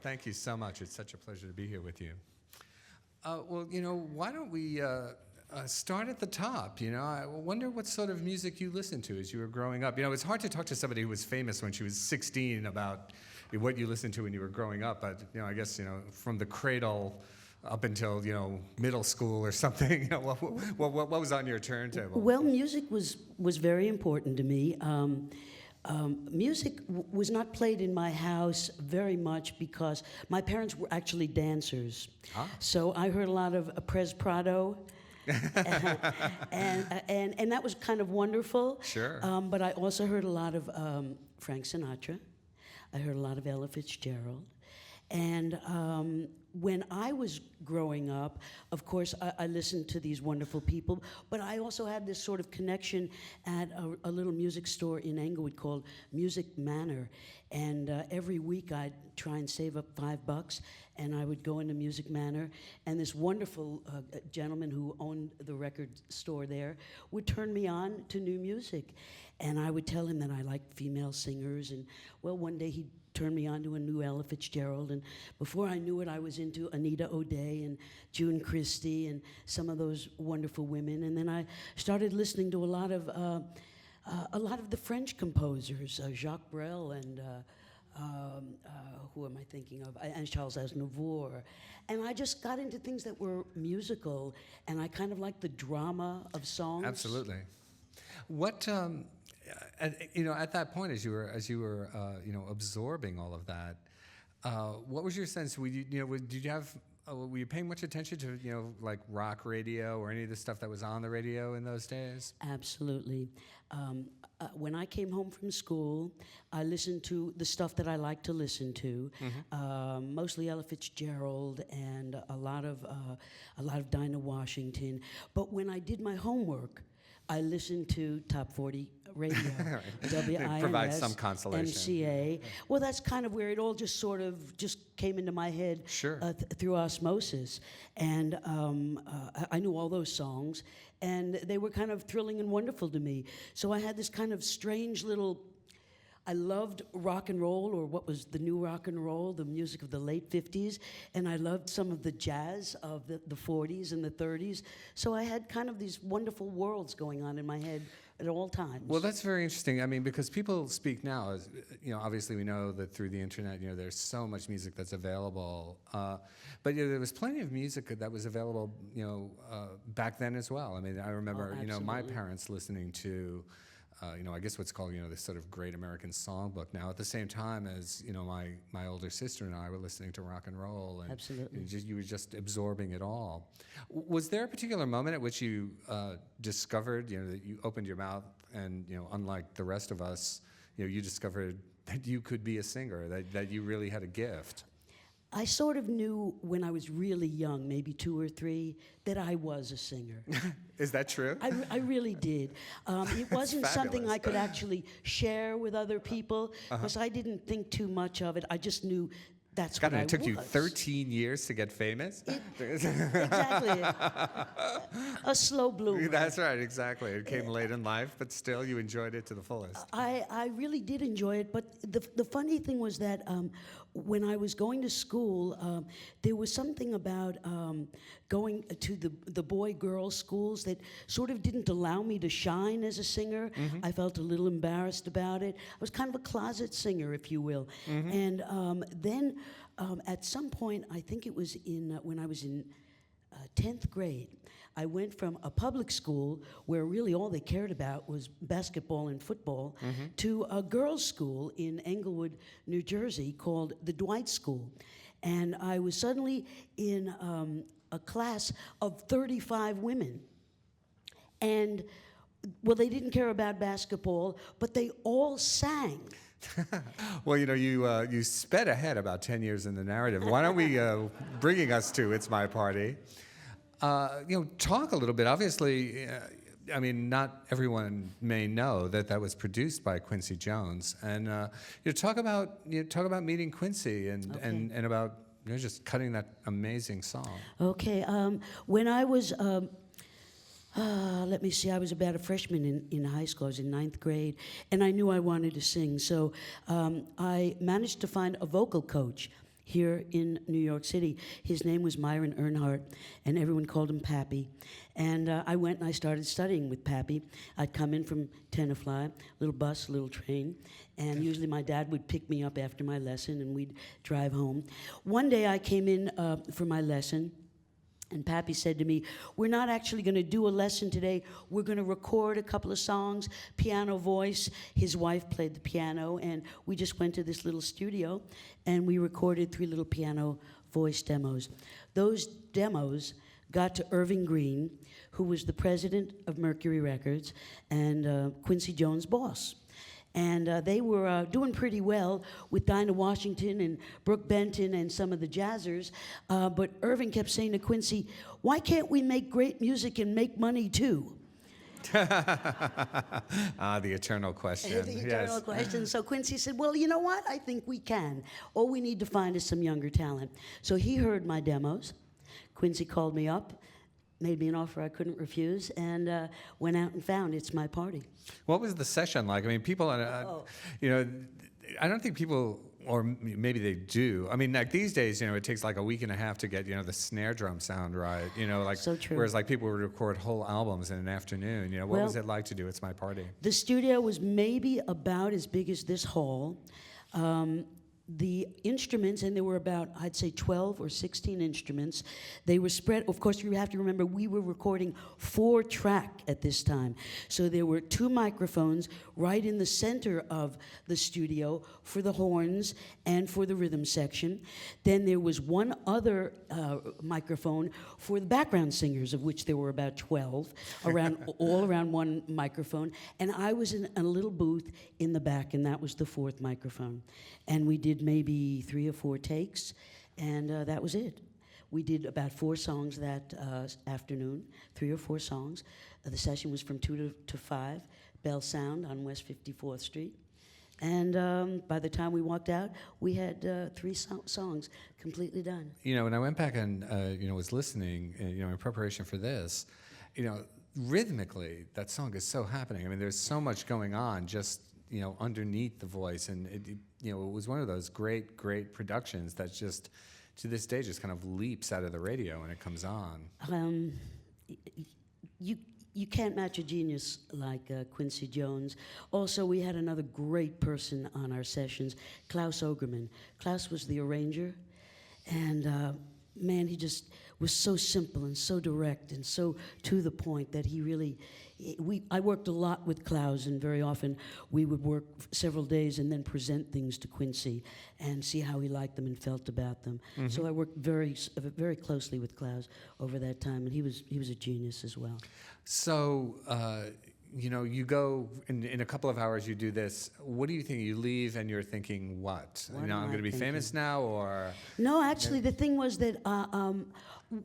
thank you so much. It's such a pleasure to be here with you. Well, why don't we start at the top? I wonder what sort of music you listened to as you were growing up. It's hard to talk to somebody who was famous when she was 16 about what you listened to when you were growing up. But, I guess, from the cradle up until, middle school or something, what was on your turntable? Well, music was very important to me. Music was not played in my house very much because my parents were actually dancers. So I heard a lot of Pres Prado. and that was kind of wonderful. Sure. But I also heard a lot of Frank Sinatra. I heard a lot of Ella Fitzgerald. And when I was growing up, of course, I listened to these wonderful people, but I also had this sort of connection at a little music store in Englewood called Music Manor. And every week I'd try and save up $5, and I would go into Music Manor, and this wonderful gentleman who owned the record store there would turn me on to new music. And I would tell him that I liked female singers, and well, one day he'd turned me on to a new Ella Fitzgerald, and before I knew it, I was into Anita O'Day and June Christie and some of those wonderful women. And then I started listening to a lot of the French composers, Jacques Brel and who am I thinking of? And Charles Aznavour. And I just got into things that were musical, and I kind of liked the drama of songs. Absolutely. What at that point, as you were absorbing all of that, what was your sense? Did you have? Were you paying much attention to like rock radio or any of the stuff that was on the radio in those days? Absolutely. When I came home from school, I listened to the stuff that I like to listen to, mostly Ella Fitzgerald and a lot of Dinah Washington. But when I did my homework, I listened to Top 40 Radio, WINS, provide some consolation. MCA. Well, that's kind of where it all just sort of just came into my head. Sure. Through osmosis. And I knew all those songs, and they were kind of thrilling and wonderful to me. So I had this kind of strange little... I loved rock and roll, or what was the new rock and roll, the music of the late 50s, and I loved some of the jazz of the 40s and the 30s. So I had kind of these wonderful worlds going on in my head at all times. Well, that's very interesting. I mean, because people speak now, as obviously we know that through the internet, there's so much music that's available. But there was plenty of music that was available, back then as well. I mean, I remember, my parents listening to. I guess what's called, this sort of Great American Songbook now, at the same time as, my older sister and I were listening to rock and roll. And absolutely. You were just absorbing it all. Was there a particular moment at which you discovered, that you opened your mouth and, unlike the rest of us, you discovered that you could be a singer, that you really had a gift? I sort of knew when I was really young, maybe 2 or 3, that I was a singer. Is that true? I really did. It wasn't something I could actually share with other people, because I didn't think too much of it. I just knew that's what I was. It took you 13 years to get famous? Exactly. A slow bloomer. That's right, exactly. It came late in life, but still you enjoyed it to the fullest. I really did enjoy it, but the funny thing was that when I was going to school, there was something about going to the boy-girl schools that sort of didn't allow me to shine as a singer. I felt a little embarrassed about it. I was kind of a closet singer, if you will. And then at some point, I think it was when I was in 10th grade, I went from a public school where really all they cared about was basketball and football to a girls' school in Englewood, New Jersey called the Dwight School. And I was suddenly in a class of 35 women. And, well, they didn't care about basketball, but they all sang. Well, you sped ahead about 10 years in the narrative. Why don't we, bringing us to It's My Party, talk a little bit. Obviously, not everyone may know that was produced by Quincy Jones. And talk about meeting Quincy and about just cutting that amazing song. Okay. When I was... let me see, I was about a freshman in high school. I was in 9th grade, and I knew I wanted to sing. So I managed to find a vocal coach. here in New York City. His name was Myron Earnhardt, and everyone called him Pappy. And I went and I started studying with Pappy. I'd come in from Tenafly, little bus, little train, and usually my dad would pick me up after my lesson and we'd drive home. One day I came in for my lesson, and Pappy said to me, "We're not actually going to do a lesson today. We're going to record a couple of songs, piano voice." His wife played the piano, and we just went to this little studio, and we recorded 3 little piano voice demos. Those demos got to Irving Green, who was the president of Mercury Records and Quincy Jones' boss. And they were doing pretty well with Dinah Washington and Brooke Benton and some of the jazzers. But Irving kept saying to Quincy, "Why can't we make great music and make money too?" The eternal question. The eternal question. So Quincy said, "Well, you know what? I think we can. All we need to find is some younger talent." So he heard my demos. Quincy called me up, made me an offer I couldn't refuse, and went out and found It's My Party. What was the session like? I mean, people, you know, I don't think people, or maybe they do. I mean, like these days, you know, it takes like a week and a half to get, you know, the snare drum sound right. You know, like So true. Whereas like people would record whole albums in an afternoon. You know, what Well, was it like to do It's My Party? The studio was maybe about as big as this hall. The instruments, and there were about, I'd say, 12 or 16 instruments. They were spread. Of course, you have to remember, we were recording 4-track at this time. So there were 2 microphones right in the center of the studio for the horns and for the rhythm section. Then there was 1 other microphone for the background singers, of which there were about 12, all around 1 microphone. And I was in a little booth in the back, and that was the 4th microphone. And we did maybe 3 or 4 takes, and that was it. We did about 4 songs that afternoon, 3 or 4 songs. The session was from 2 to 5, Bell Sound on West 54th Street. And by the time we walked out, we had 3 songs completely done. You know, when I went back and, you know, was listening, you know, in preparation for this, you know, rhythmically, that song is so happening. I mean, there's so much going on just, you know, underneath the voice, and it you know, it was one of those great productions that just, to this day, just kind of leaps out of the radio when it comes on. You can't match a genius like Quincy Jones. Also, we had another great person on our sessions, Klaus Ogerman. Klaus was the arranger, and man, he just was so simple and so direct and so to the point that he really. I worked a lot with Klaus, and very often we would work several days and then present things to Quincy and see how he liked them and felt about them. Mm-hmm. So I worked very closely with Klaus over that time, and he was a genius as well. So, you know, you go in a couple of hours. You do this. What do you think? You leave and you're thinking, what? You know, I'm going to be famous now, or? No, actually, the thing was that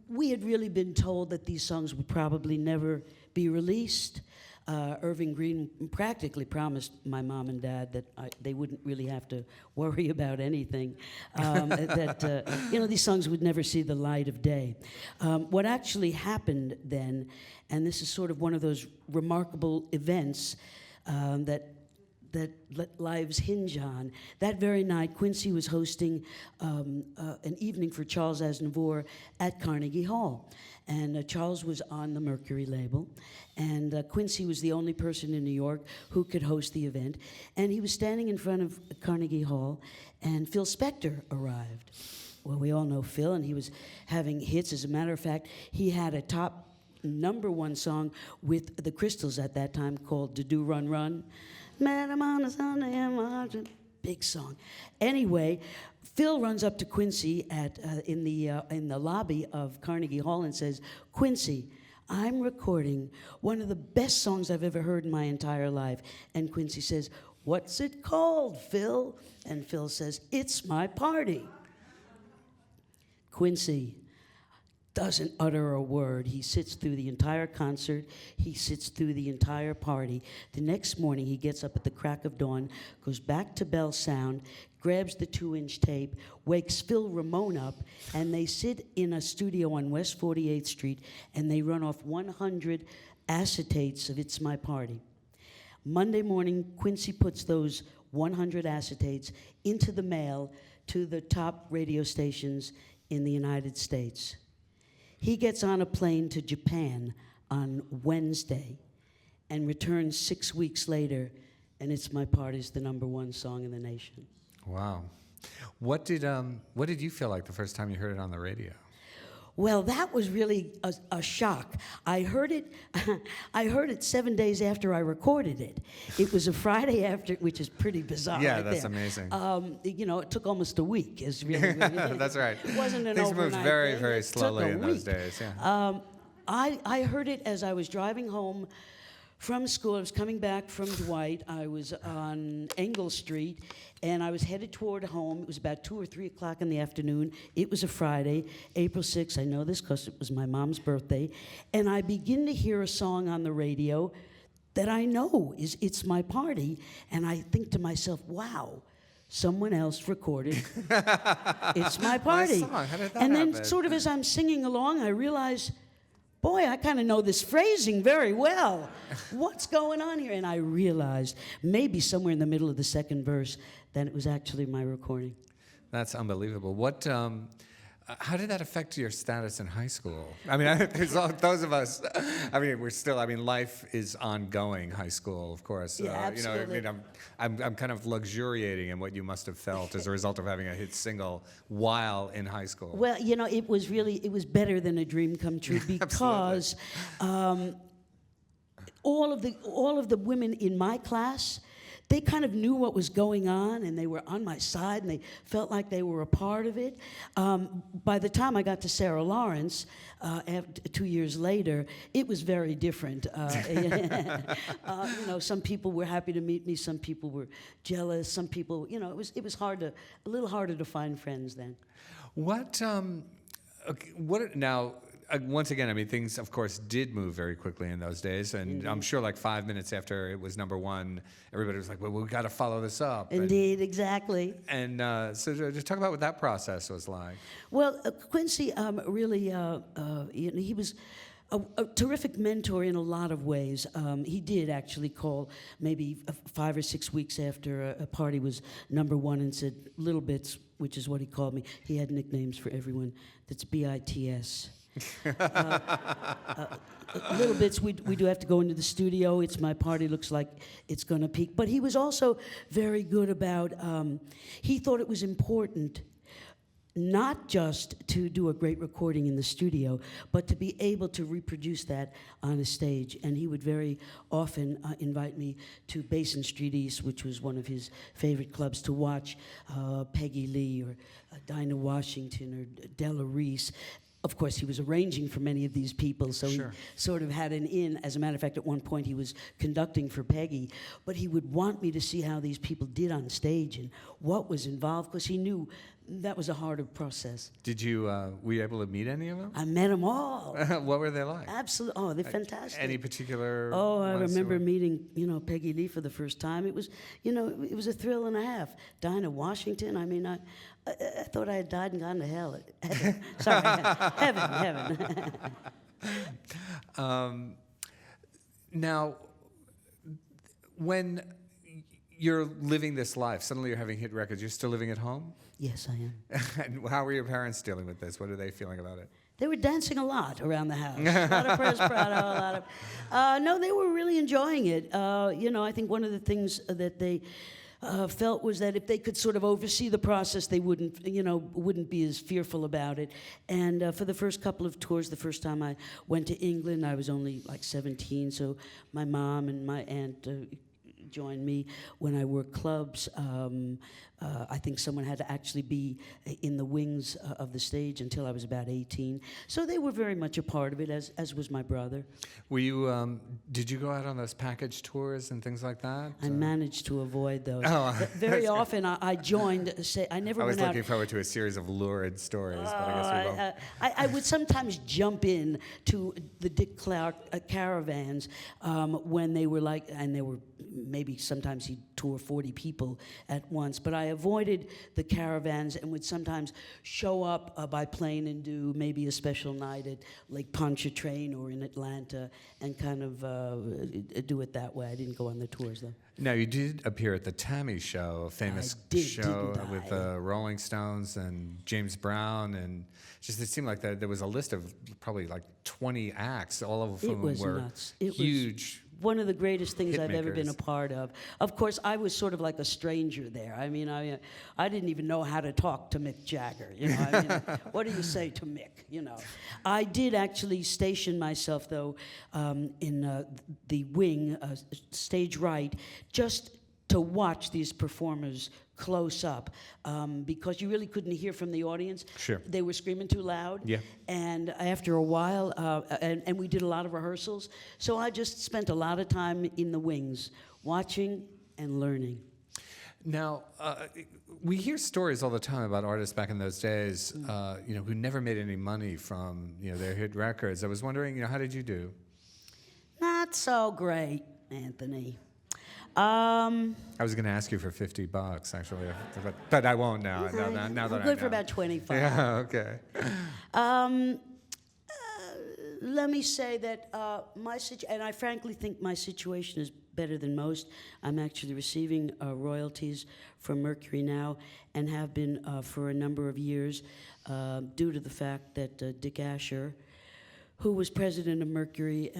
we had really been told that these songs would probably never be released. Irving Green practically promised my mom and dad that they wouldn't really have to worry about anything, that you know, these songs would never see the light of day. What actually happened then, and this is sort of one of those remarkable events that lives hinge on. That very night, Quincy was hosting an evening for Charles Aznavour at Carnegie Hall. And Charles was on the Mercury label, and Quincy was the only person in New York who could host the event. And he was standing in front of Carnegie Hall, and Phil Spector arrived. Well, we all know Phil, and he was having hits. As a matter of fact, he had a top #1 song with the Crystals at that time called "Do Do Run Run." Met him on a Sunday and watching. Big song. Anyway, Phil runs up to Quincy in the lobby of Carnegie Hall and says, "Quincy, I'm recording one of the best songs I've ever heard in my entire life." And Quincy says, "What's it called, Phil?" And Phil says, "It's My Party." Quincy doesn't utter a word. He sits through the entire concert. He sits through the entire party. The next morning, he gets up at the crack of dawn, goes back to Bell Sound, grabs the 2-inch tape, wakes Phil Ramone up, and they sit in a studio on West 48th Street, and they run off 100 acetates of It's My Party. Monday morning, Quincy puts those 100 acetates into the mail to the top radio stations in the United States. He gets on a plane to Japan on Wednesday and returns 6 weeks later, and It's My Party's the #1 song in the nation. Wow. What did you feel like the first time you heard it on the radio? Well, that was really a shock. I heard it 7 days after I recorded it. It was a Friday after, which is pretty bizarre. Yeah, right that's there. amazing. It took almost a week. Is really That's right. It wasn't an Things overnight moved very, thing. very It took slowly a in those week. days. Yeah. I heard it as I was driving home from school. I was coming back from Dwight. I was on Engle Street, and I was headed toward home. It was about 2 or 3 o'clock in the afternoon. It was a Friday, April 6th. I know this because it was my mom's birthday. And I begin to hear a song on the radio that I know is It's My Party. And I think to myself, wow, someone else recorded It's My Party. Nice song. How did that and then happen? sort of as I'm singing along, I realize, boy, I kind of know this phrasing very well. What's going on here? And I realized maybe somewhere in the middle of the second verse that it was actually my recording. That's unbelievable. How did that affect your status in high school? I mean, there's those of us. I mean, life is ongoing. High school, of course. Yeah, absolutely. I'm kind of luxuriating in what you must have felt as a result of having a hit single while in high school. Well, it was better than a dream come true because all of the women in my class, they kind of knew what was going on, and they were on my side, and they felt like they were a part of it. By the time I got to Sarah Lawrence, 2 years later, it was very different. Some people were happy to meet me, some people were jealous, some people, it was a little harder to find friends then. Once again, I mean, things, of course, did move very quickly in those days, and Indeed. I'm sure like 5 minutes after it was #1, everybody was like, well, we've got to follow this up. Indeed, exactly. And so just talk about what that process was like. Well, Quincy really, he was a terrific mentor in a lot of ways. He did actually call maybe 5 or 6 weeks after a party was #1 and said, Little Bits, which is what he called me. He had nicknames for everyone. That's BITS. Little Bits, we do have to go into the studio. It's My Party, looks like it's going to peak. But he was also very good about, he thought it was important not just to do a great recording in the studio, but to be able to reproduce that on a stage. And he would very often invite me to Basin Street East, which was one of his favorite clubs, to watch Peggy Lee or Dinah Washington or Della Reese. Of course, he was arranging for many of these people, so Sure. he sort of had an in. As a matter of fact, at one point he was conducting for Peggy, but he would want me to see how these people did on stage and what was involved, because he knew that was a harder process. Were you able to meet any of them? I met them all. What were they like? Absolutely. Oh, they're fantastic. Any particular? Oh, I ones who remember were- meeting, Peggy Lee for the first time. It was, it was a thrill and a half. Dinah Washington. I mean, I thought I had died and gone to hell. Sorry, heaven. Now, when you're living this life, suddenly you're having hit records. You're still living at home. Yes, I am. And how were your parents dealing with this? What are they feeling about it? They were dancing a lot around the house. A lot of Press Prado, a lot of... no, they were really enjoying it. I think one of the things that they felt was that if they could sort of oversee the process, they wouldn't be as fearful about it. And for the first couple of tours, the first time I went to England, I was only like 17, so my mom and my aunt joined me when I worked clubs. I think someone had to actually be in the wings of the stage until I was about 18. So they were very much a part of it, as was my brother. Were you? Did you go out on those package tours and things like that? I managed to avoid those. Oh. Very often I joined, I never I was went out. looking forward to a series of lurid stories, but I guess we won't. I would sometimes jump in to the Dick Clark caravans when they were and there were maybe maybe sometimes he'd tour 40 people at once. But I avoided the caravans and would sometimes show up by plane and do maybe a special night at Lake Pontchartrain or in Atlanta and kind of do it that way. I didn't go on the tours, though. Now, you did appear at the Tammy Show, a famous show didn't I? with the Rolling Stones and James Brown, and just it seemed like there was a list of probably like 20 acts, all of whom were nuts. It huge. was one of the greatest things I've ever been a hitmakers. part of. Of course, I was sort of like a stranger there. I mean, I didn't even know how to talk to Mick Jagger. You know, I mean, what do you say to Mick? You know, I did actually station myself though in the wing, stage right, just to watch these performers close up because you really couldn't hear from the audience. Sure. They were screaming too loud. Yeah. And after a while, and we did a lot of rehearsals, so I just spent a lot of time in the wings, watching and learning. Now, we hear stories all the time about artists back in those days, who never made any money from, their hit records. I was wondering, how did you do? Not so great, Anthony. I was going to ask you for $50, actually, but I won't now. Now that I'm I good know. for about 25. Yeah, okay. Let me say that and I frankly think my situation is better than most. I'm actually receiving royalties from Mercury now and have been for a number of years due to the fact that Dick Asher, who was president of Mercury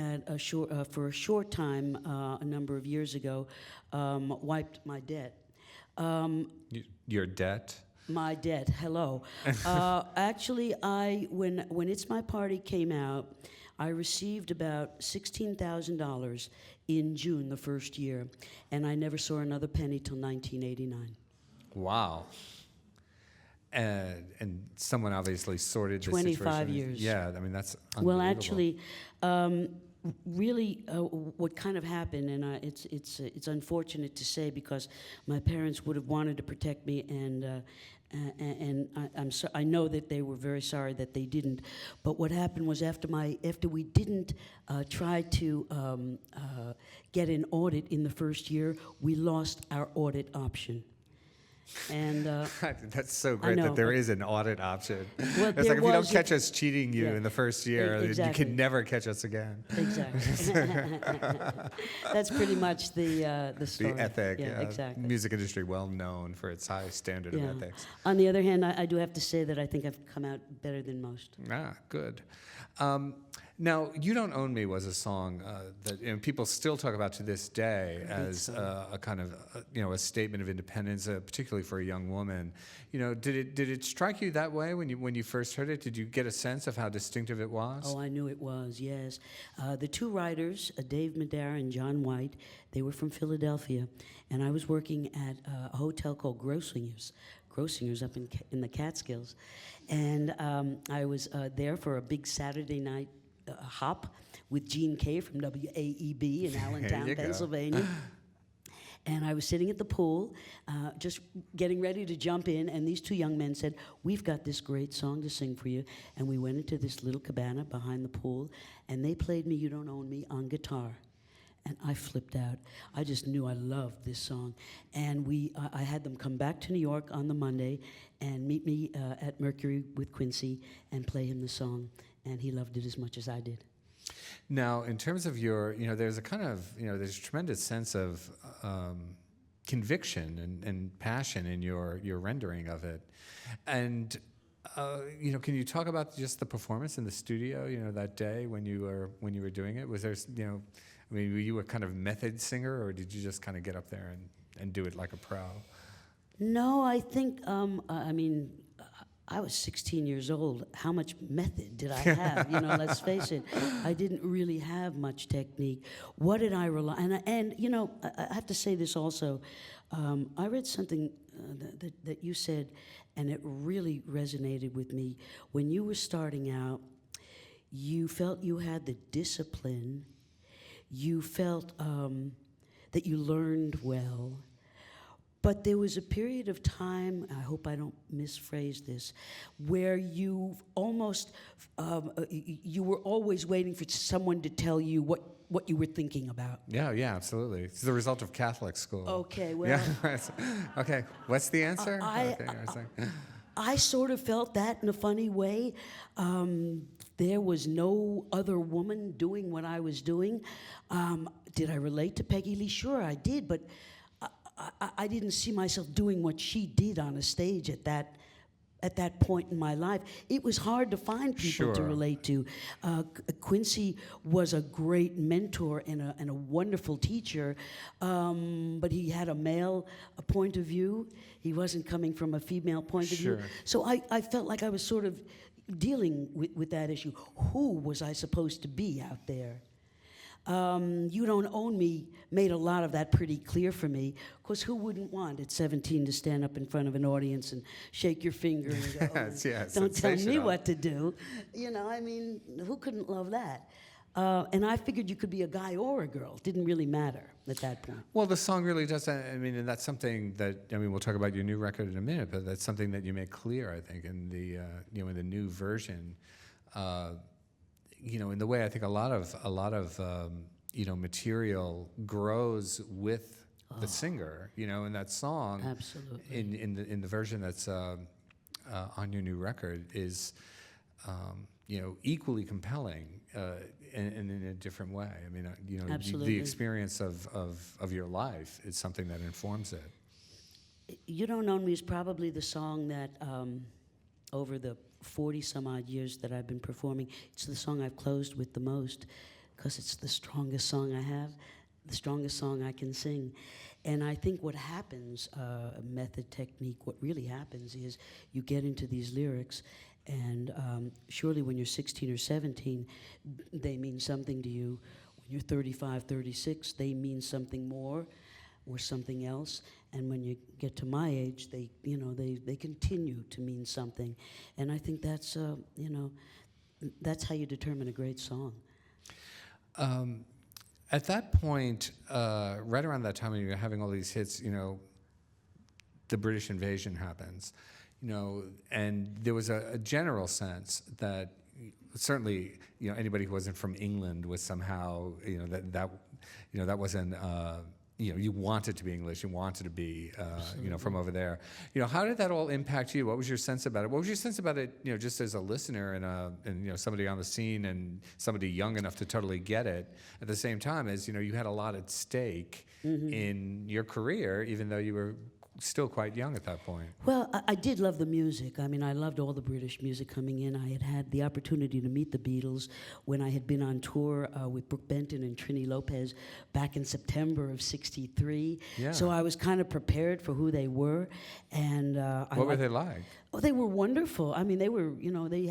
for a short time a number of years ago, wiped my debt. Your debt? My debt, hello. Actually, when It's My Party came out, I received about $16,000 in June the first year, and I never saw another penny till 1989. Wow. And someone obviously sorted the 25 situation. years. Yeah, I mean, that's unbelievable. Well, actually, really, what kind of happened, and it's unfortunate to say because my parents would have wanted to protect me, and I know that they were very sorry that they didn't. But what happened was after we didn't try to get an audit in the first year, we lost our audit option. And that's so great that there is an audit option. Well, it's like if you don't catch us cheating you in the first year, exactly. you can never catch us again. Exactly. That's pretty much the story. The ethic. Yeah, exactly. Music industry well known for its high standard of ethics. On the other hand, I do have to say that I think I've come out better than most. Good. Now, You Don't Own Me was a song that people still talk about to this day as a kind of, a statement of independence, particularly for a young woman. Did it strike you that way when you first heard it? Did you get a sense of how distinctive it was? Oh, I knew it was, yes. The two writers, Dave Madara and John White, they were from Philadelphia, and I was working at a hotel called Grossinger's up in the Catskills, and I was there for a big Saturday night hop with Gene Kay from WAEB in Allentown, Pennsylvania. And I was sitting at the pool, just getting ready to jump in, and these two young men said, "We've got this great song to sing for you." And we went into this little cabana behind the pool, and they played me You Don't Own Me on guitar. And I flipped out. I just knew I loved this song. And I had them come back to New York on the Monday and meet me at Mercury with Quincy and play him the song. And he loved it as much as I did. Now, in terms of your, there's a kind of, there's a tremendous sense of conviction and passion in your rendering of it. And, can you talk about just the performance in the studio, that day when you were doing it? Was there, were you a kind of method singer, or did you just kind of get up there and do it like a pro? No, I think, I was 16 years old. How much method did I have? Let's face it. I didn't really have much technique. What did I rely on? And I have to say this also. I read something that you said, and it really resonated with me. When you were starting out, you felt you had the discipline. You felt that you learned well. But there was a period of time, I hope I don't misphrase this, where you almost, you were always waiting for someone to tell you what what you were thinking about. Yeah, yeah, absolutely. It's the result of Catholic school. Okay, well, Yeah. Okay. What's the answer? I- Okay, you're saying. I sort of felt that in a funny way. There was no other woman doing what I was doing. Did I relate to Peggy Lee? Sure, I did, but I didn't see myself doing what she did on a stage at that point in my life. It was hard to find people to Sure. relate to. Quincy was a great mentor and a wonderful teacher, but he had a male point of view. He wasn't coming from a female point of view. Sure. So I felt like I was sort of dealing with that issue. Who was I supposed to be out there? You Don't Own Me made a lot of that pretty clear for me, because who wouldn't want at 17 to stand up in front of an audience and shake your finger and go, Yes, yeah, don't tell me sensational. what to do. You know, I mean, who couldn't love that? And I figured you could be a guy or a girl. It didn't really matter at that point. Well, the song really does that. I mean, and that's something that, I mean, we'll talk about your new record in a minute, but that's something that you make clear, I think, in the, in the new version. In the way I think a lot of material grows with the singer, in that song. Absolutely. In the version that's on your new record is, equally compelling, and in a different way. I mean, Absolutely. the experience of your life is something that informs it. You Don't Own Me is probably the song that, over the 40-some-odd years that I've been performing, it's the song I've closed with the most, because it's the strongest song I have, the strongest song I can sing. And I think what happens, method, technique, what really happens is you get into these lyrics, and surely when you're 16 or 17, they mean something to you. When you're 35, 36, they mean something more or something else. And when you get to my age, they continue to mean something. And I think that's, that's how you determine a great song. At that point, right around that time when you're having all these hits, the British invasion happens, and there was a general sense that certainly, anybody who wasn't from England was somehow, that wasn't, you wanted to be English, you wanted to be, from over there. How did that all impact you? What was your sense about it? What was your sense about it, just as a listener and somebody on the scene and somebody young enough to totally get it, at the same time as, you had a lot at stake in your career, even though you were still quite young at that point. Well, I did love the music. I mean, I loved all the British music coming in. I had had the opportunity to meet the Beatles when I had been on tour with Brooke Benton and Trini Lopez back in September of '63. Yeah. So I was kind of prepared for who they were. And What were they like? Oh, they were wonderful. I mean, they were,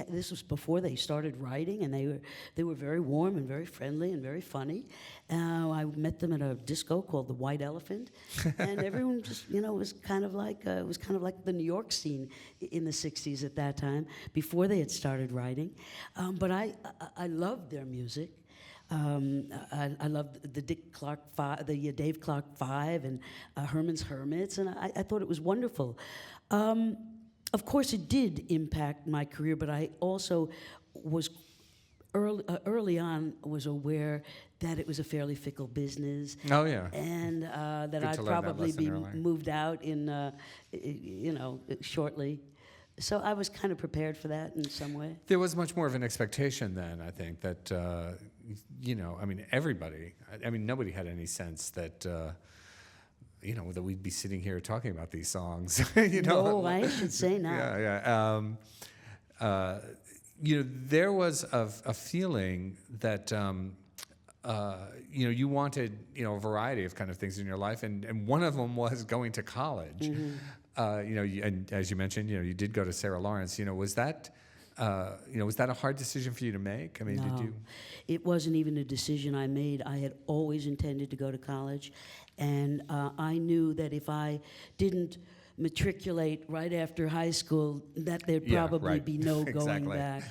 this was before they started writing, and they were very warm and very friendly and very funny. I met them at a disco called the White Elephant, and everyone just, was kind of like the New York scene in the '60s at that time, before they had started writing. But I loved their music. I loved the Dick Clark Five, the Dave Clark Five, and Herman's Hermits, and I thought it was wonderful. Of course, it did impact my career, but I also was early on was aware that it was a fairly fickle business. Oh, yeah. And that Good I'd to learn that probably lesson be early. moved out in, shortly. So I was kind of prepared for that in some way. There was much more of an expectation then, I think, that, everybody, nobody had any sense that, that we'd be sitting here talking about these songs. No, I should say not. Yeah. There was a feeling that, you wanted, a variety of kind of things in your life, and one of them was going to college. And as you mentioned, you did go to Sarah Lawrence. Was that a hard decision for you to make? I mean, No, did you? It wasn't even a decision I made. I had always intended to go to college, and I knew that if I didn't matriculate right after high school, that there'd Yeah, probably right. be no going Exactly. back.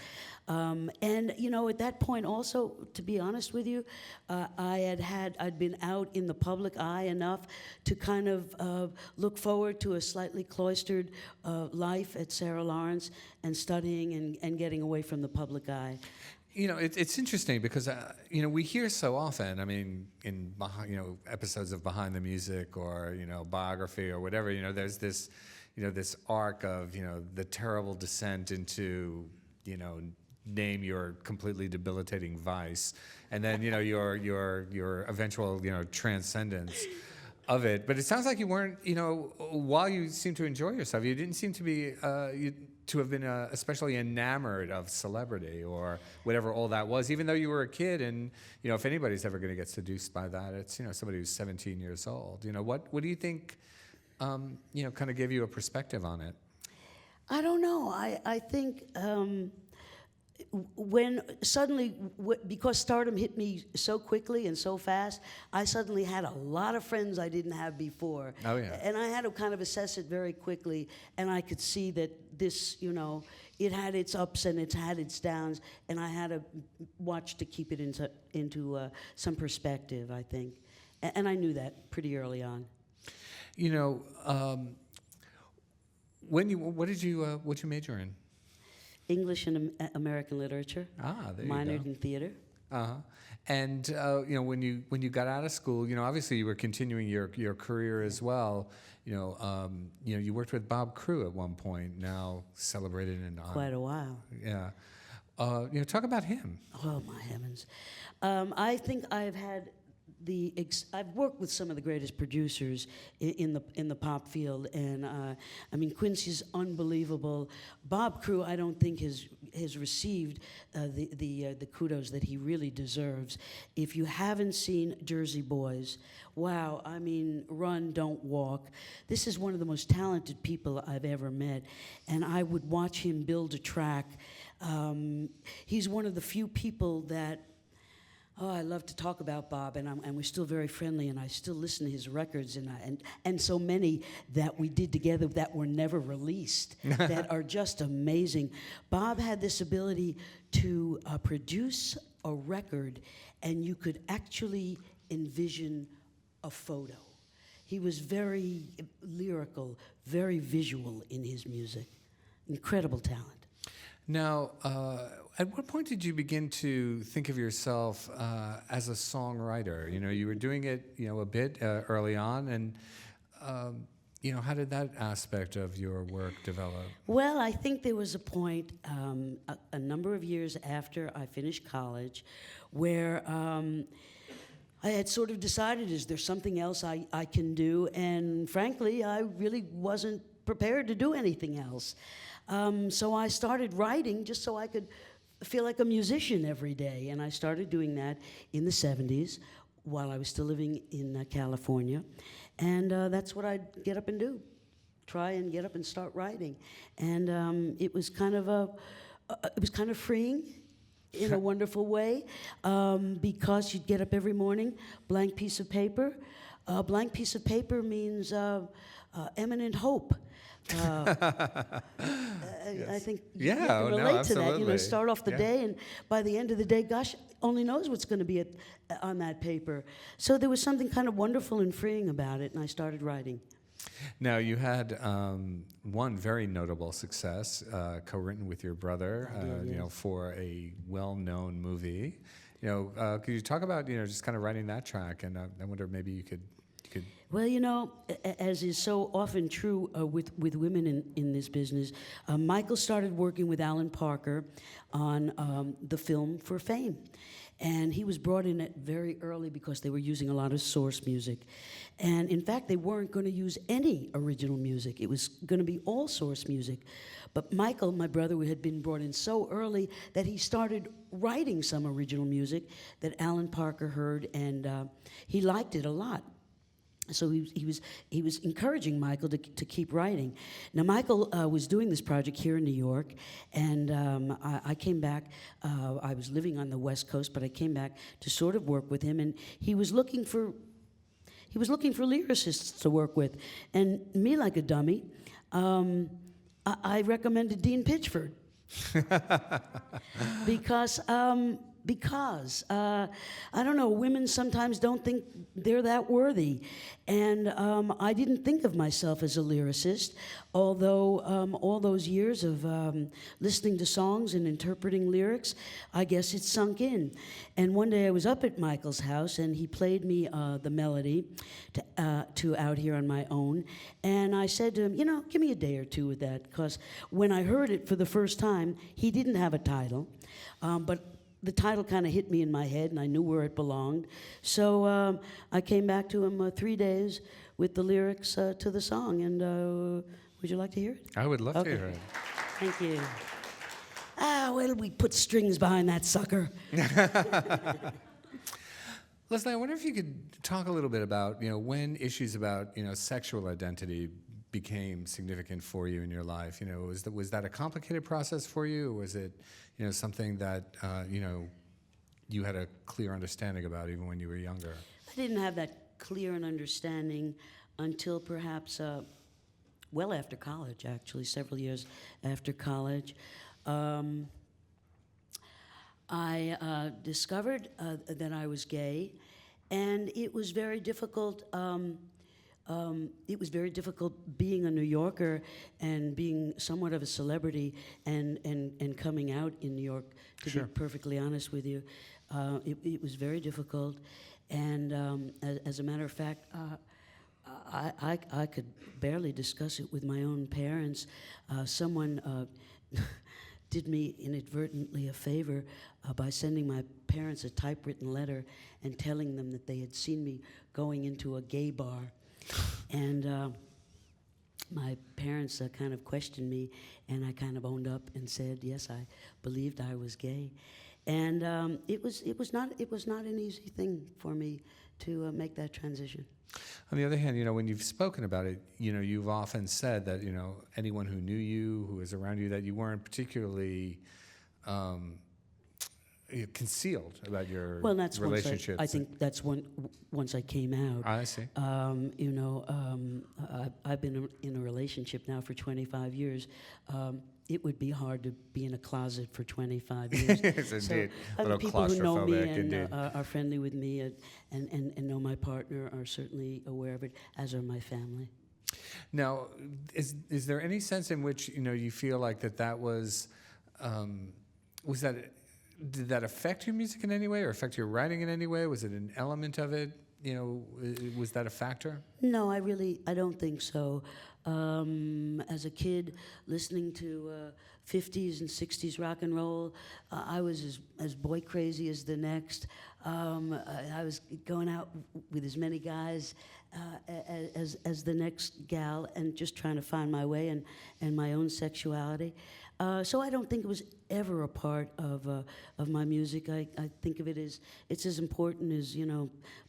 And at that point also, to be honest with you, I'd been out in the public eye enough to kind of look forward to a slightly cloistered life at Sarah Lawrence and studying and getting away from the public eye. It's interesting because we hear so often. I mean, in episodes of Behind the Music or biography or whatever. There's this this arc of the terrible descent into name your completely debilitating vice, and then your eventual transcendence of it. But it sounds like you weren't while you seem to enjoy yourself, you didn't seem to be to have been especially enamored of celebrity or whatever all that was, even though you were a kid. And if anybody's ever going to get seduced by that, it's somebody who's 17 years old. What do you think kind of gave you a perspective on it? I don't know. I think when suddenly, because stardom hit me so quickly and so fast, I suddenly had a lot of friends I didn't have before. Oh, yeah. And I had to kind of assess it very quickly, and I could see that this, it had its ups and it had its downs, and I had to watch to keep it into some perspective, I think. And I knew that pretty early on. What'd you major in? English and American literature. There you go. Minored in theater. Uh-huh. And when you got out of school, obviously you were continuing your career as well. You worked with Bob Crewe at one point. Now celebrated in quite a while. Yeah. Talk about him. Oh my heavens! I think I've had I've worked with some of the greatest producers in the pop field, and I mean Quincy's unbelievable. Bob Crewe, I don't think has received the kudos that he really deserves. If you haven't seen Jersey Boys, wow! I mean, run, don't walk. This is one of the most talented people I've ever met, and I would watch him build a track. He's one of the few people that. Oh, I love to talk about Bob, and we're still very friendly, and I still listen to his records, and so many that we did together that were never released that are just amazing. Bob had this ability to produce a record, and you could actually envision a photo. He was very lyrical, very visual in his music. Incredible talent. Now, at what point did you begin to think of yourself as a songwriter? You were doing it, a bit early on, and how did that aspect of your work develop? Well, I think there was a point a number of years after I finished college where I had sort of decided, is there something else I can do? And frankly, I really wasn't prepared to do anything else. So I started writing just so I could feel like a musician every day. And I started doing that in the 70s while I was still living in California. And that's what I'd get up and do, try and get up and start writing. And it was kind of freeing in a wonderful way, because you'd get up every morning, blank piece of paper. Blank piece of paper means eminent hope. Yes. I think yeah, you can relate to that. absolutely. Start off the day, and by the end of the day, gosh, only knows what's going to be on that paper. So there was something kind of wonderful and freeing about it, and I started writing. Now, you had one very notable success, co-written with your brother, yes. For a well-known movie. Could you talk about, just kind of writing that track? And I wonder maybe you could. Well, as is so often true with women in this business, Michael started working with Alan Parker on the film for Fame. And he was brought in at very early because they were using a lot of source music. And in fact, they weren't going to use any original music. It was going to be all source music. But Michael, my brother, had been brought in so early that he started writing some original music that Alan Parker heard, and he liked it a lot. So he was encouraging Michael to keep writing. Now Michael was doing this project here in New York, and I came back. I was living on the West Coast, but I came back to sort of work with him, and he was looking for lyricists to work with, and me, like a dummy, I recommended Dean Pitchford because because I don't know, women sometimes don't think they're that worthy, and I didn't think of myself as a lyricist, although all those years of listening to songs and interpreting lyrics, I guess it sunk in. And one day I was up at Michael's house, and he played me the melody to Out Here on My Own, and I said to him, you know, give me a day or two with that, because when I heard it for the first time, he didn't have a title, but the title kind of hit me in my head, and I knew where it belonged. So I came back to him 3 days with the lyrics to the song, and would you like to hear it? I would love to hear it. Thank you. Well, we put strings behind that sucker. Lesley, I wonder if you could talk a little bit about, when issues about, sexual identity became significant for you in your life. Was that a complicated process for you, or was it, something that, you had a clear understanding about even when you were younger? I didn't have that clear an understanding until perhaps, well after college, actually, several years after college. I discovered that I was gay, and it was very difficult. It was very difficult being a New Yorker and being somewhat of a celebrity and coming out in New York, to Sure. be perfectly honest with you. It was very difficult, and as a matter of fact, I could barely discuss it with my own parents. Someone did me inadvertently a favor by sending my parents a typewritten letter and telling them that they had seen me going into a gay bar. And my parents kind of questioned me, and I kind of owned up and said, yes, I believed I was gay. And it was not an easy thing for me to make that transition. On the other hand, when you've spoken about it, you've often said that, anyone who knew you, who was around you, that you weren't particularly concealed about your relationships. I think that's once I came out. I see. I've been in a relationship now for 25 years. It would be hard to be in a closet for 25 years. Yes, indeed. So, little people who know me claustrophobic, and indeed. are friendly with me and know my partner are certainly aware of it, as are my family. Now, is there any sense in which you feel like that was did that affect your music in any way, or affect your writing in any way? Was it an element of it? Was that a factor? No, I don't think so. As a kid, listening to 50s and 60s rock and roll, I was as boy crazy as the next. I was going out with as many guys as the next gal, and just trying to find my way and my own sexuality. So I don't think it was ever a part of my music. I think of it as it's as important as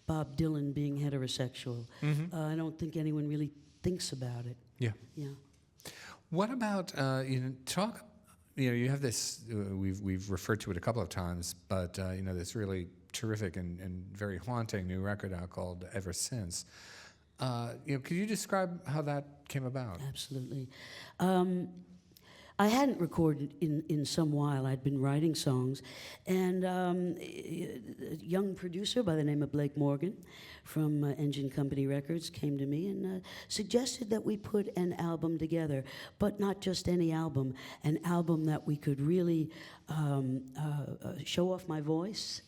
Bob Dylan being heterosexual. Mm-hmm. I don't think anyone really thinks about it. Yeah. Yeah. What about talk? You have this. We've referred to it a couple of times, but this really terrific and very haunting new record out called Ever Since. Could you describe how that came about? Absolutely. I hadn't recorded in some while. I'd been writing songs, and a young producer by the name of Blake Morgan from Engine Company Records came to me and suggested that we put an album together, but not just any album, an album that we could really show off my voice.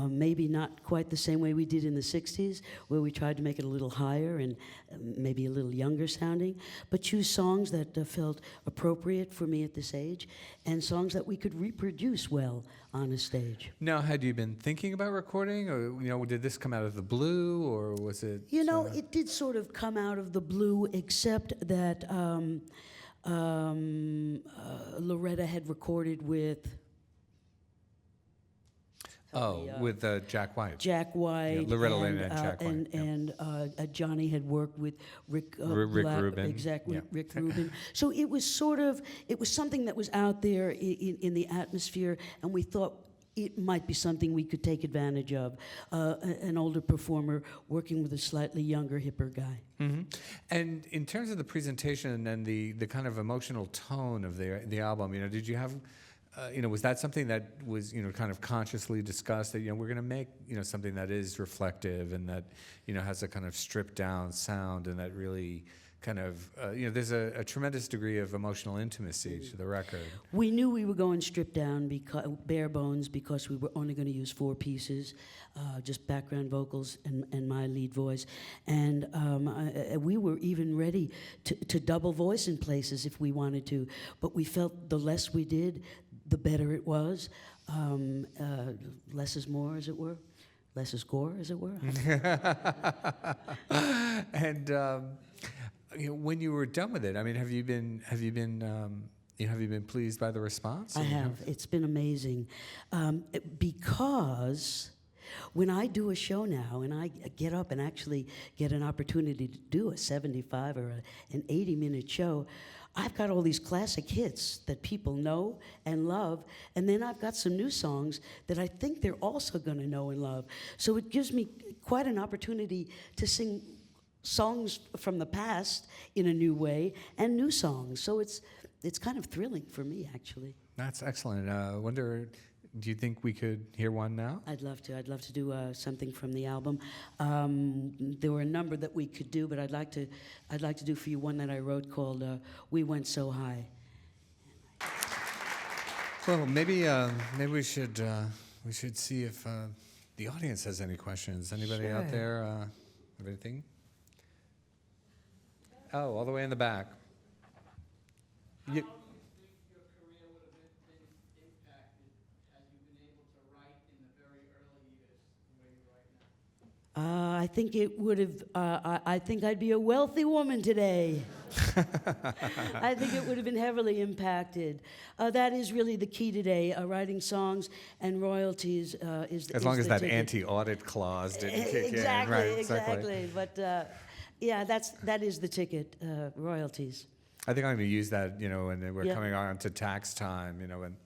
Maybe not quite the same way we did in the 60s, where we tried to make it a little higher and maybe a little younger sounding, but choose songs that felt appropriate for me at this age, and songs that we could reproduce well on a stage. Now, had you been thinking about recording, or did this come out of the blue, or was it? It did sort of come out of the blue, except that Loretta had recorded with. With Jack White. Jack White. Yeah, Loretta Lynn and Jack White. And Johnny had worked with Rick Rubin. Exactly, Yeah. Rick Rubin. So it was something that was out there in the atmosphere, and we thought it might be something we could take advantage of. An older performer working with a slightly younger, hipper guy. Mm-hmm. And in terms of the presentation and the kind of emotional tone of the album, did you have was that something that was, kind of consciously discussed that, we're going to make, something that is reflective and that, has a kind of stripped down sound and that really kind of, there's a tremendous degree of emotional intimacy to the record. We knew we were going stripped down, bare bones, because we were only going to use 4 pieces, just background vocals and my lead voice. And we were even ready to double voice in places if we wanted to. But we felt the less we did, the better it was. Less is more, as it were. Less is gore, as it were. And when you were done with it, I mean, have you been pleased by the response? I have. It's been amazing, because when I do a show now and I get up and actually get an opportunity to do a 75 or an 80-minute show, I've got all these classic hits that people know and love, and then I've got some new songs that I think they're also going to know and love. So it gives me quite an opportunity to sing songs from the past in a new way and new songs. So it's kind of thrilling for me, actually. That's excellent. Wonder, do you think we could hear one now? I'd love to. I'd love to do something from the album. There were a number that we could do, but I'd like to do for you one that I wrote called "We Went So High." Well, maybe we should see if the audience has any questions. Anybody out there have anything? Oh, all the way in the back. How do you think your career would have been impacted had you been able to write in the very early years the way you write now? I think it would have. I think I'd be a wealthy woman today. I think it would have been heavily impacted. That is really the key today. Writing songs and royalties is. As long as that ticket. Anti-audit clause didn't kick Exactly, in, right? exactly. But yeah, that is the ticket. Royalties. I think I'm going to use that, when we're Yeah. coming on to tax time, when,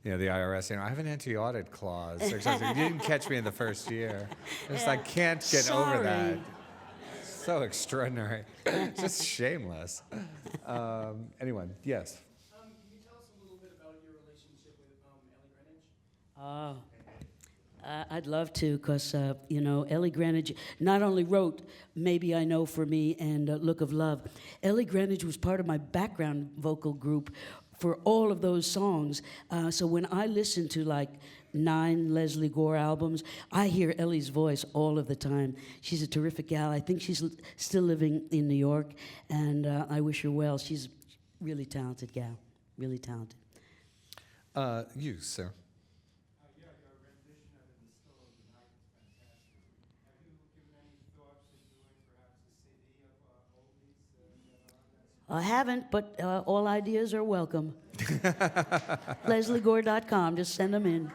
the IRS, I have an anti-audit clause or something. You didn't catch me in the first year. I can't get over that. Sorry. So extraordinary. Just shameless. Anyone? Yes. Can you tell us a little bit about your relationship with Ellie Greenwich? I'd love to, because, Ellie Greenwich not only wrote Maybe I Know for Me and Look of Love, Ellie Greenwich was part of my background vocal group for all of those songs. So when I listen to like 9 Lesley Gore albums, I hear Ellie's voice all of the time. She's a terrific gal. I think she's still living in New York, and I wish her well. She's a really talented gal, really talented. You, sir. Yeah, your rendition of In the Still of the Night is fantastic. Have you given any thoughts to doing perhaps a CD of oldies? I haven't, but all ideas are welcome. LesleyGore.com, just send them in.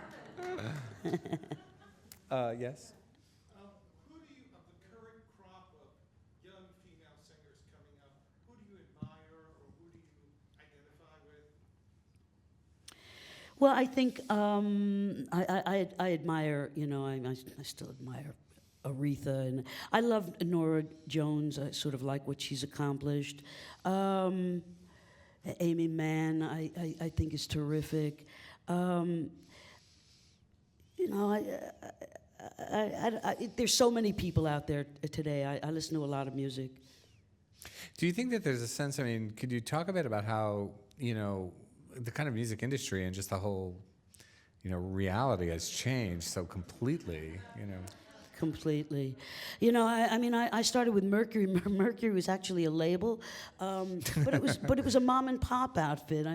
Yes. Who do you, of the current crop of young female singers coming up, who do you admire or who do you identify with? Well, I think I admire, I still admire Aretha, and I love Nora Jones. I sort of like what she's accomplished. Amy Mann, I think is terrific. There's so many people out there today. I listen to a lot of music. Do you think that there's a sense, could you talk a bit about how, the kind of music industry and just the whole, reality has changed so completely, Completely. I started with Mercury. Mercury was actually a label, but it was a mom and pop outfit.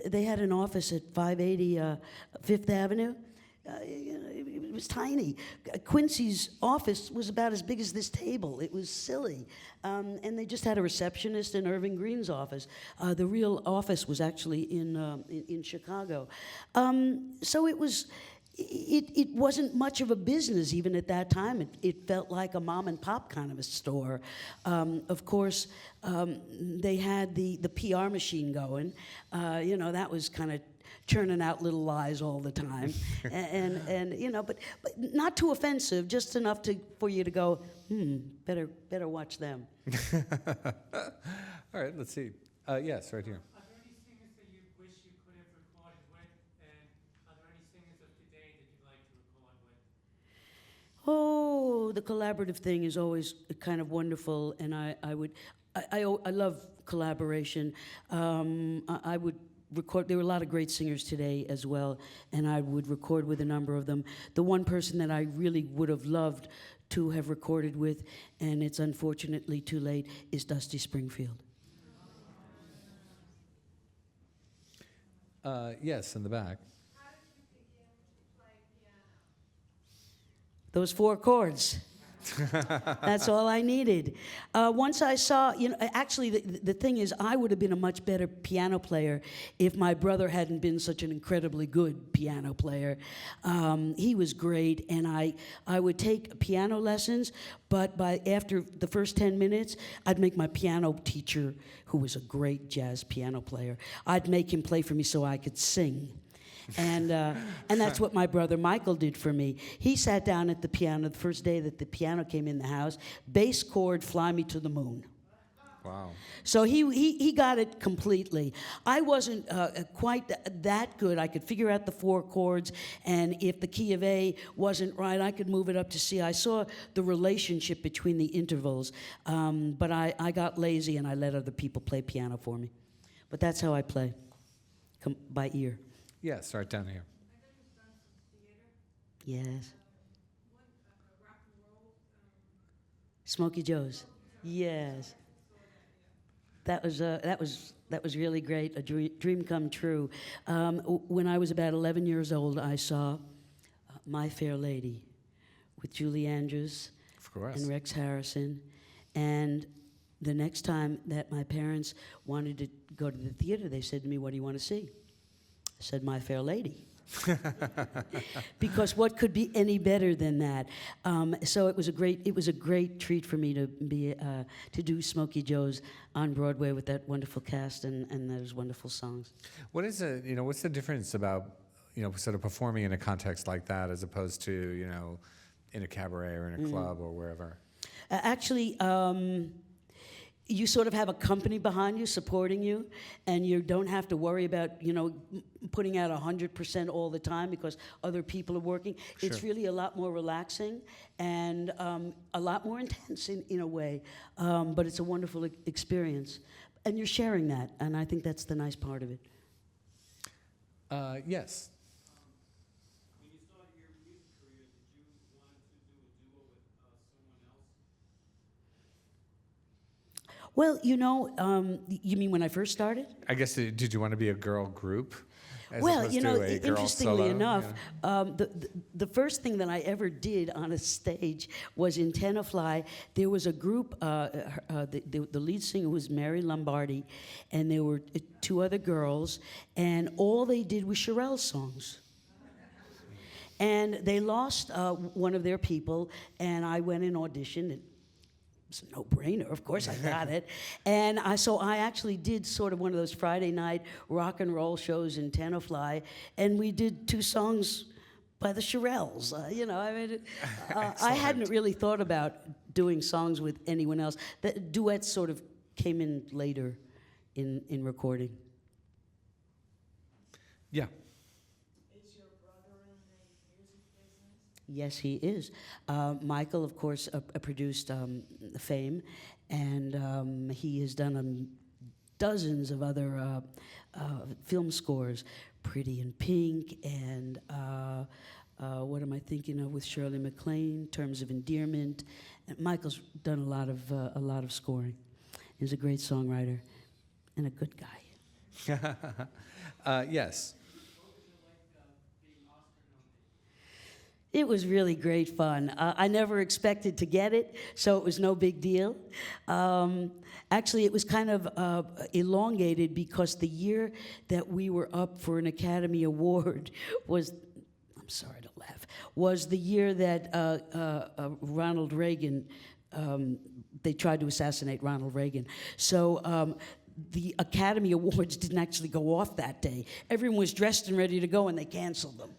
They had an office at 580 Fifth Avenue. It was tiny. Quincy's office was about as big as this table. It was silly. And they just had a receptionist in Irving Green's office. The real office was actually in Chicago. So it was... It wasn't much of a business even at that time. It felt like a mom and pop kind of a store. Of course, they had the PR machine going. That was kind of churning out little lies all the time, but not too offensive, just enough for you to go, better watch them. All right, let's see. Yes, right here. Are there any singers that you wish you could have recorded with Oh, the collaborative thing is always kind of wonderful, and I love collaboration. I would record. There were a lot of great singers today as well, and I would record with a number of them. The one person that I really would have loved to have recorded with, and it's unfortunately too late, is Dusty Springfield. Yes, in the back. Those 4 chords. That's all I needed. Once I saw, actually, the thing is, I would have been a much better piano player if my brother hadn't been such an incredibly good piano player. He was great, and I would take piano lessons, but after the first 10 minutes, I'd make my piano teacher, who was a great jazz piano player, I'd make him play for me so I could sing. And that's what my brother Michael did for me. He sat down at the piano the first day that the piano came in the house, bass chord, Fly Me to the Moon. Wow. So he got it completely. I wasn't quite that good. I could figure out the 4 chords, and if the key of A wasn't right, I could move it up to C. I saw the relationship between the intervals, but I got lazy and I let other people play piano for me. But that's how I play, by ear. Yes, right down here. Yes. Smokey Joe's. Yes. That was really great. A dream come true. When I was about 11 years old, I saw My Fair Lady with Julie Andrews Of course. and Rex Harrison, and the next time that my parents wanted to go to the theater, they said to me, "What do you want to see?" I said, My Fair Lady. Because what could be any better than that? So it was a great treat for me to do Smokey Joe's on Broadway with that wonderful cast and those wonderful songs. What's the difference about, sort of performing in a context like that as opposed to, in a cabaret or in a club or wherever? Actually, you sort of have a company behind you supporting you, and you don't have to worry about, putting out 100% all the time because other people are working. Sure. It's really a lot more relaxing and a lot more intense in a way, but it's a wonderful experience. And you're sharing that, and I think that's the nice part of it. Yes. When you started your music career, did you want to do a duo with someone else? Well, you mean when I first started? I guess, did you want to be a girl group? As Well, opposed to a girl interestingly solo, enough, the first thing that I ever did on a stage was in Tenafly. There was a group, the lead singer was Mary Lombardi, and there were 2 other girls, and all they did was Shirelle songs. And they lost one of their people, and I went and auditioned. It was a no-brainer, of course I got it. And so I actually did sort of one of those Friday night rock and roll shows in Tenafly, and we did 2 songs by the Shirelles. I hadn't really thought about doing songs with anyone else. The duets sort of came in later in recording. Yeah. Is your brother in the music business? Yes, he is. Michael, of course, produced Fame, and he has done dozens of other film scores, Pretty in Pink, and what am I thinking of with Shirley MacLaine, Terms of Endearment. And Michael's done a lot of scoring. He's a great songwriter and a good guy. Yes. It was really great fun. I never expected to get it, so it was no big deal. Actually, it was kind of elongated because the year that we were up for an Academy Award was, I'm sorry to laugh, was the year that Ronald Reagan, they tried to assassinate Ronald Reagan. So the Academy Awards didn't actually go off that day. Everyone was dressed and ready to go, and they canceled them.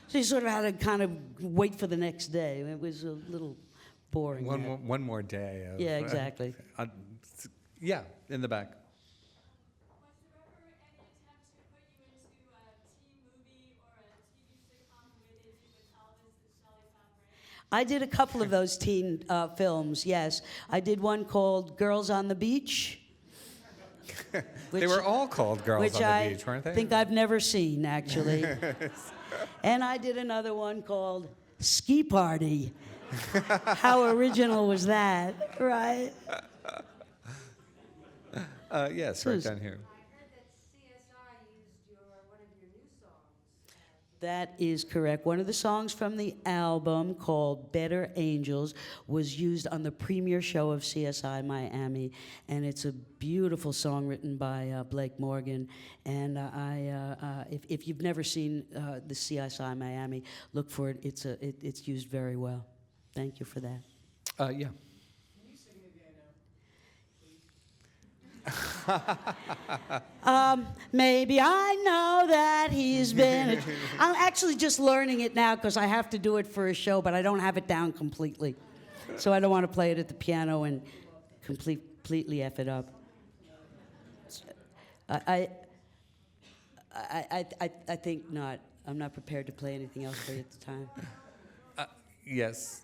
So you sort of had to kind of wait for the next day. It was a little boring. One more day. Yeah, exactly. Yeah, in the back. Was there ever any attempt to put you into a teen movie or a TV sitcom the way they did with Elvis and Shelley Fabares? I did a couple of those teen films, yes. I did one called Girls on the Beach. They were all called Girls on the Beach, weren't they? I think I've never seen, actually. And I did another one called Ski Party. How original was that, right? Yes, right down here. I heard that CSI used one of your new songs. That is correct. One of the songs from the album called Better Angels was used on the premiere show of CSI Miami, and it's a beautiful song written by Blake Morgan. And if you've never seen the CSI Miami, look for it. It's used very well. Thank you for that. Yeah. Can you sing again, please? Maybe I know that he's been. I'm actually just learning it now because I have to do it for a show, but I don't have it down completely. So I don't want to play it at the piano and completely F it up. I think not. I'm not prepared to play anything else for you at the time. Yes.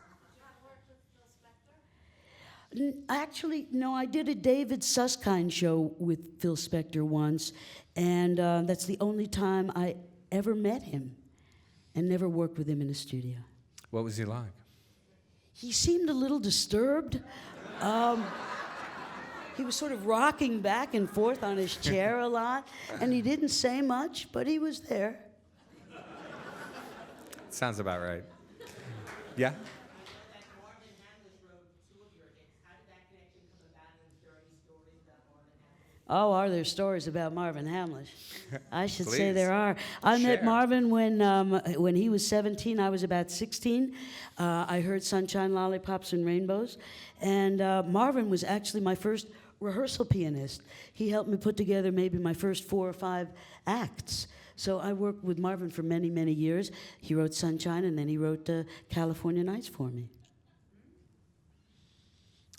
Actually, no, I did a David Susskind show with Phil Spector once, and that's the only time I ever met him and never worked with him in a studio. What was he like? He seemed a little disturbed. He was sort of rocking back and forth on his chair a lot, and he didn't say much, but he was there. Sounds about right. Yeah? Oh, are there stories about Marvin Hamlish? I should say Please. there are. I met Share. Marvin when he was 17. I was about 16. I heard Sunshine, Lollipops, and Rainbows. And Marvin was actually my first rehearsal pianist. He helped me put together maybe my first 4 or 5 acts. So I worked with Marvin for many, many years. He wrote Sunshine, and then he wrote California Nights for me.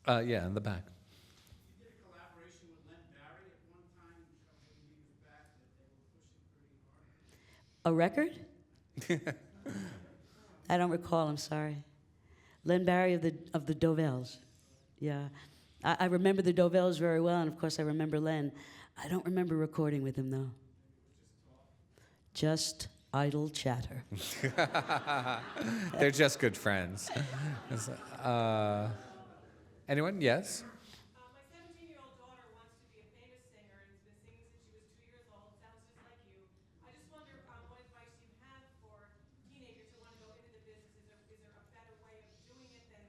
Yeah, in the back. You did a collaboration with Len Barry at one time, when he was back, that they were pushing pretty hard. A record? I don't recall. I'm sorry. Len Barry of the Dovells. Yeah, I remember the Dovells very well, and of course I remember Len. I don't remember recording with him though. Just idle chatter. They're just good friends. Anyone? Yes? My 17-year-old daughter wants to be a famous singer and has been singing since she was 2 years old. Sounds just like you. I just wonder what advice you have for teenagers who want to go into the business. Is there a better way of doing it than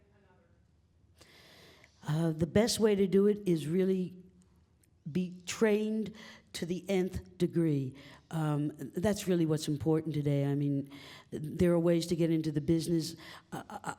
another? The best way to do it is really be trained to the nth degree. That's really what's important today. I mean, there are ways to get into the business.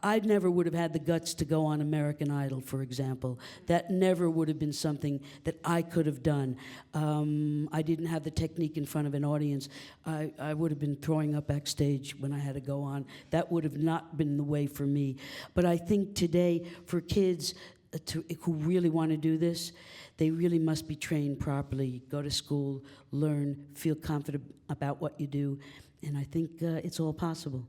I never would have had the guts to go on American Idol, for example. That never would have been something that I could have done. I didn't have the technique in front of an audience. I would have been throwing up backstage when I had to go on. That would have not been the way for me. But I think today, for kids who really want to do this, they really must be trained properly, go to school, learn, feel confident about what you do, and I think it's all possible.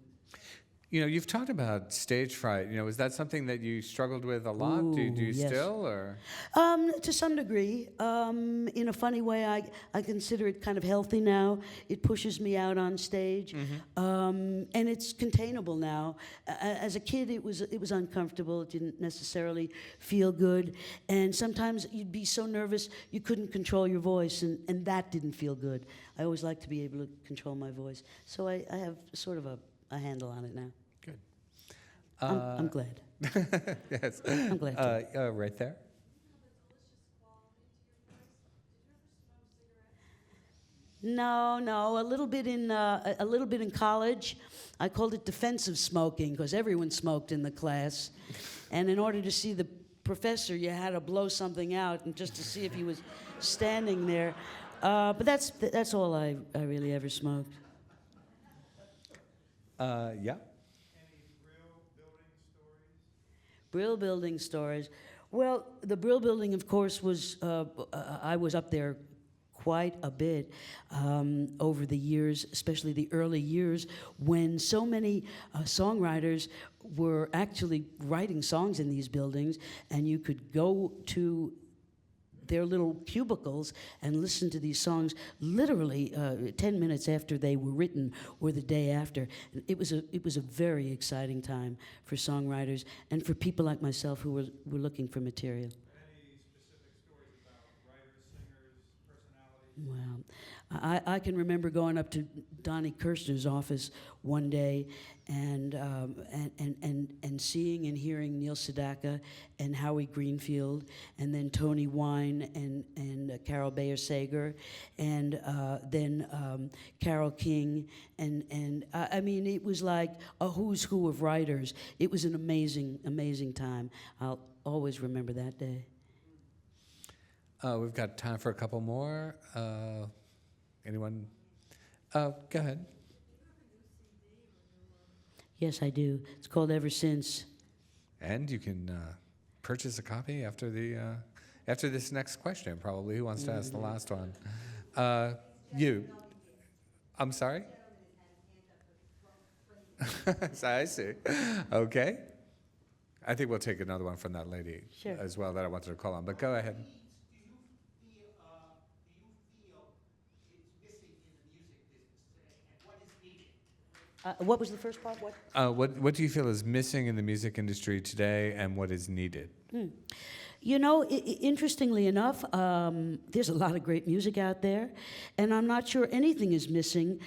You know, you've talked about stage fright. You know, is that something that you struggled with a lot? Do you Ooh, yes. still, or? To some degree. In a funny way, I consider it kind of healthy now. It pushes me out on stage, and it's containable now. As a kid, it was uncomfortable. It didn't necessarily feel good, and sometimes you'd be so nervous you couldn't control your voice, and that didn't feel good. I always like to be able to control my voice, so I have sort of a handle on it now. Good. I'm glad. Yes. I'm glad to. Right there. No, a little bit in college. I called it defensive smoking because everyone smoked in the class, and in order to see the professor, you had to blow something out, and just to see if he was standing there. But that's all I really ever smoked. Yeah. Any Brill building stories? Brill building stories. Well, the Brill building, of course, was I was up there quite a bit over the years, especially the early years, when so many songwriters were actually writing songs in these buildings, and you could go to their little cubicles and listen to these songs literally 10 minutes after they were written or the day after. It was a very exciting time for songwriters and for people like myself who were looking for material. Any specific stories about writers, singers, personalities? Wow. I can remember going up to Donnie Kirshner's office one day and seeing and hearing Neil Sedaka and Howie Greenfield, and then Tony Wine and Carol Bayer Sager, and then Carole King, and I mean, it was like a who's who of writers. It was an amazing, amazing time. I'll always remember that day. We've got time for a couple more. Anyone? Go ahead. Yes, I do. It's called Ever Since. And you can purchase a copy after this next question, probably. Who wants to ask the last one? You. I'm sorry? I see. Okay. I think we'll take another one from that lady as well that I wanted to call on. But go ahead. Do you feel it's missing in the music business today, and what is needed? What was the first part? What do you feel is missing in the music industry today, and what is needed? You know, interestingly enough, there's a lot of great music out there, and I'm not sure anything is missing,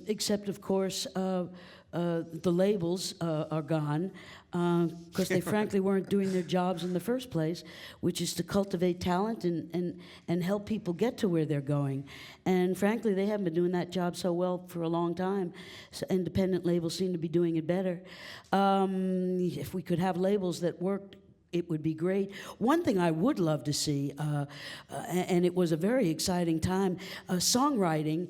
except, of course, the labels are gone, because they frankly weren't doing their jobs in the first place, which is to cultivate talent and help people get to where they're going. And frankly, they haven't been doing that job so well for a long time. So independent labels seem to be doing it better. If we could have labels that worked, it would be great. One thing I would love to see, and it was a very exciting time, songwriting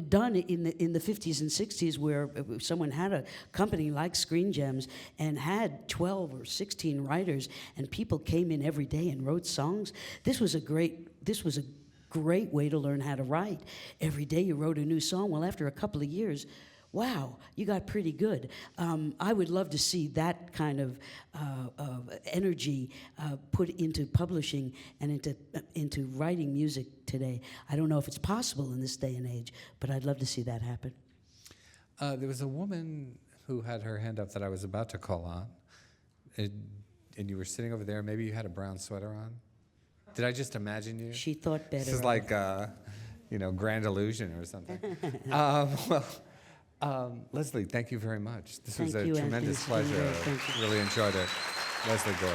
done in the 50s and 60s, where someone had a company like Screen Gems and had 12 or 16 writers, and people came in every day and wrote songs. This was a great way to learn how to write. Every day you wrote a new song. Well, after a couple of years, wow, you got pretty good. I would love to see that kind of energy put into publishing and into writing music today. I don't know if it's possible in this day and age, but I'd love to see that happen. There was a woman who had her hand up that I was about to call on, and you were sitting over there. Maybe you had a brown sweater on. Did I just imagine you? She thought better. This is like, Grand Illusion or something. Lesley, thank you very much. This was a tremendous pleasure. Really enjoyed it. Lesley Gore.